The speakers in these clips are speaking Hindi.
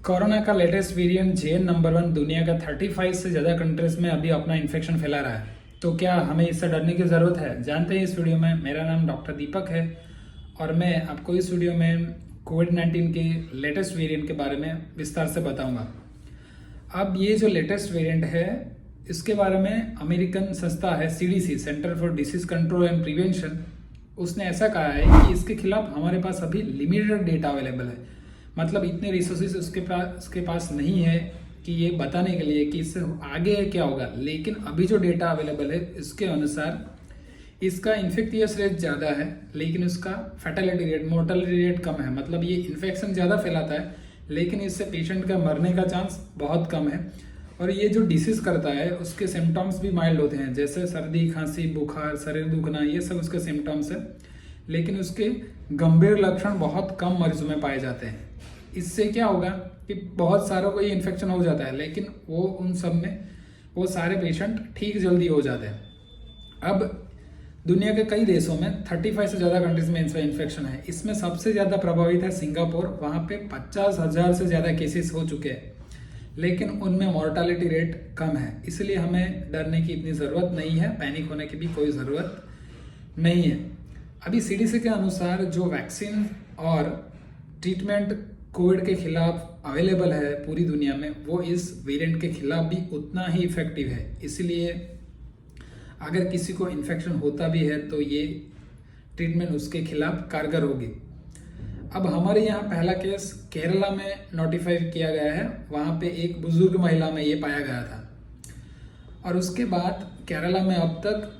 कोरोना का लेटेस्ट वेरिएंट जेएन नंबर 1 दुनिया का 35 से ज़्यादा कंट्रीज में अभी अपना इन्फेक्शन फैला रहा है। तो क्या हमें इससे डरने की ज़रूरत है? जानते हैं इस वीडियो में। मेरा नाम डॉक्टर दीपक है और मैं आपको इस वीडियो में कोविड-19 के लेटेस्ट वेरिएंट के बारे में विस्तार से बताऊंगा। अब ये जो लेटेस्ट वेरिएंट है, इसके बारे में अमेरिकन संस्था है CDC, centre for disease control and prevention, उसने ऐसा कहा है कि इसके खिलाफ हमारे पास अभी लिमिटेड डेटा अवेलेबल है। मतलब इतने रिसोर्सेज उसके पास नहीं है कि ये बताने के लिए कि इससे आगे क्या होगा। लेकिन अभी जो डेटा अवेलेबल है इसके अनुसार इसका इन्फेक्टियस रेट ज़्यादा है, लेकिन उसका फैटेलिटी रेट, मोर्टेलिटी रेट कम है। मतलब ये इन्फेक्शन ज़्यादा फैलाता है, लेकिन इससे पेशेंट का मरने का चांस बहुत कम है। और ये जो डिसीज करता है उसके सिम्टम्स भी माइल्ड होते हैं, जैसे सर्दी, खांसी, बुखार, शरीर दुखना, ये सब उसके सिम्टम्स है। लेकिन उसके गंभीर लक्षण बहुत कम मरीजों में पाए जाते हैं। इससे क्या होगा कि बहुत सारों को ये इन्फेक्शन हो जाता है, लेकिन वो उन सब में वो सारे पेशेंट ठीक जल्दी हो जाते हैं। अब दुनिया के कई देशों में 35 से ज़्यादा कंट्रीज में इसका इन्फेक्शन है। इसमें सबसे ज़्यादा प्रभावित है सिंगापुर। वहाँ पे 50,000 से ज़्यादा केसेस हो चुके हैं, लेकिन उनमें मॉर्टालिटी रेट कम है। इसलिए हमें डरने की इतनी ज़रूरत नहीं है, पैनिक होने की भी कोई ज़रूरत नहीं है। अभी सीडीसी के अनुसार जो वैक्सीन और ट्रीटमेंट कोविड के खिलाफ अवेलेबल है पूरी दुनिया में, वो इस वेरिएंट के खिलाफ भी उतना ही इफेक्टिव है। इसलिए अगर किसी को इन्फेक्शन होता भी है तो ये ट्रीटमेंट उसके खिलाफ कारगर होगी। अब हमारे यहाँ पहला केस केरला में नोटिफाई किया गया है। वहाँ पे एक बुजुर्ग महिला में ये पाया गया था और उसके बाद केरला में अब तक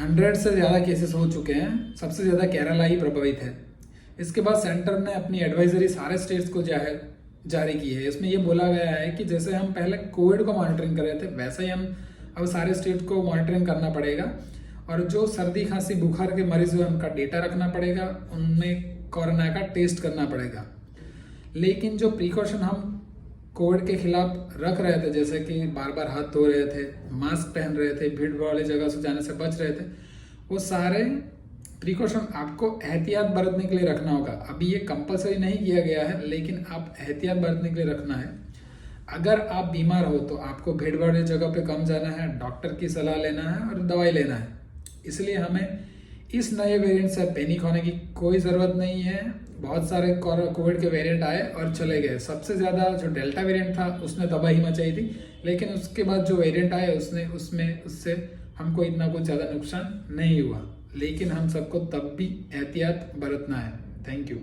100 से ज़्यादा केसेस हो चुके हैं। सबसे ज़्यादा केरला ही प्रभावित है। इसके बाद सेंटर ने अपनी एडवाइजरी सारे स्टेट्स को जारी की है। इसमें ये बोला गया है कि जैसे हम पहले कोविड को मॉनिटरिंग कर रहे थे, वैसे ही हम अब सारे स्टेट को मॉनिटरिंग करना पड़ेगा। और जो सर्दी, खांसी, बुखार के मरीज हुए उनका डेटा रखना पड़ेगा, उनमें कोरोना का टेस्ट करना पड़ेगा। लेकिन जो प्रिकॉशन हम कोविड के खिलाफ रख रहे थे, जैसे कि बार बार हाथ धो रहे थे, मास्क पहन रहे थे, भीड़ वाली जगह से जाने से बच रहे थे, वो सारे प्रिकॉशन आपको एहतियात बरतने के लिए रखना होगा। अभी ये कंपलसरी नहीं किया गया है, लेकिन आप एहतियात बरतने के लिए रखना है। अगर आप बीमार हो तो आपको भीड़ वाली जगह पे कम जाना है, डॉक्टर की सलाह लेना है और दवाई लेना है। इसलिए हमें इस नए वेरिएंट से पैनिक होने की कोई ज़रूरत नहीं है। बहुत सारे कोविड के वेरिएंट आए और चले गए। सबसे ज़्यादा जो डेल्टा वेरिएंट था उसने तबाही मचाई थी, लेकिन उसके बाद जो वेरिएंट आए उससे हमको इतना कुछ ज़्यादा नुकसान नहीं हुआ। लेकिन हम सबको तब भी एहतियात बरतना है। Thank you.